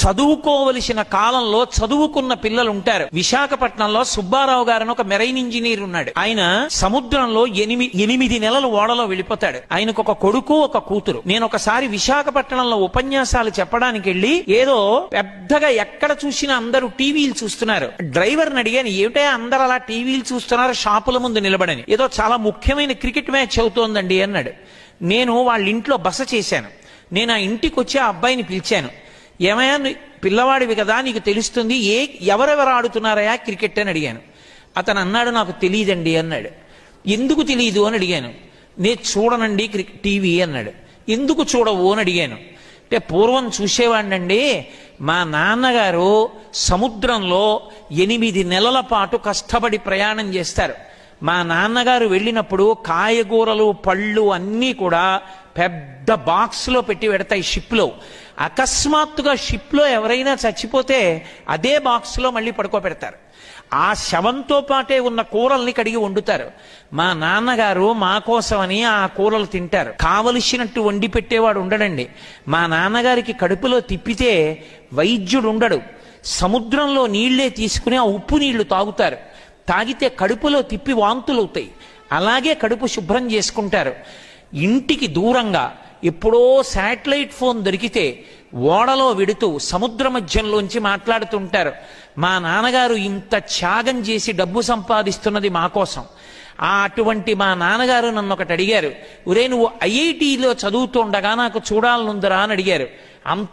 చదువుకోవలసిన కాలంలో చదువుకున్న పిల్లలు ఉంటారు. విశాఖపట్నంలో సుబ్బారావు గారని ఒక మెరైన్ ఇంజనీర్ ఉన్నాడు. ఆయన సముద్రంలో 8 నెలలు ఓడలో వెళ్ళిపోతాడు. ఆయనకు ఒక కొడుకు ఒక కూతురు. నేను ఒకసారి విశాఖపట్నంలో ఉపన్యాసాలు చెప్పడానికి వెళ్ళి ఏదో పెద్దగా ఎక్కడ చూసినా అందరూ టీవీలు చూస్తున్నారు. డ్రైవర్ని అడిగాను, ఏమిటో అందరు అలా టీవీలు చూస్తున్నారు షాపుల ముందు నిలబడని. ఏదో చాలా ముఖ్యమైన క్రికెట్ మ్యాచ్ అవుతోందండి అన్నాడు. నేను వాళ్ళ ఇంట్లో బస చేశాను. నేను ఆ ఇంటికి వచ్చి ఆ అబ్బాయిని పిలిచాను. ఏమయ్యా, పిల్లవాడివి కదా, నీకు తెలుస్తుంది, ఎవరెవరు ఆడుతున్నారయా క్రికెట్ అని అడిగాను. అతను అన్నాడు, నాకు తెలియదండి అన్నాడు. ఎందుకు తెలియదు అని అడిగాను. నేను చూడనండి టీవీ అన్నాడు. ఎందుకు చూడవు అని అడిగాను. అంటే పూర్వం చూసేవాడినండి, మా నాన్నగారు సముద్రంలో 8 నెలల పాటు కష్టపడి ప్రయాణం చేస్తారు. మా నాన్నగారు వెళ్ళినప్పుడు కాయగూరలు పళ్ళు అన్నీ కూడా పెద్ద బాక్స్లో పెట్టి పెడతాయి షిప్లో. అకస్మాత్తుగా షిప్లో ఎవరైనా చచ్చిపోతే అదే బాక్స్లో మళ్ళీ పడుకోబెడతారు. ఆ శవంతో పాటే ఉన్న కూరల్ని కడిగి వండుతారు. మా నాన్నగారు మా కోసమని ఆ కూరలు తింటారు. కావలసినట్టు వండి పెట్టేవాడు ఉండడండి. మా నాన్నగారికి కడుపులో తిప్పితే వైద్యుడు ఉండడు. సముద్రంలో నీళ్లే తీసుకుని ఆ ఉప్పు నీళ్లు తాగుతారు. తాగితే కడుపులో తిప్పి వాంతులు అవుతాయి. అలాగే కడుపు శుభ్రం చేసుకుంటారు. ఇంటికి దూరంగా ఎప్పుడో శాటిలైట్ ఫోన్ దొరికితే ఓడలో వెడుతూ సముద్ర మధ్యంలోంచి మాట్లాడుతుంటారు. మా నాన్నగారు ఇంత త్యాగం చేసి డబ్బు సంపాదిస్తున్నది మా కోసం. అటువంటి మా నాన్నగారు నన్ను ఒకటి అడిగారు, ఒరే నువ్వు ఐఐటిలో చదువుతుండగా నాకు చూడాలనుందిరా అని అడిగారు. అంత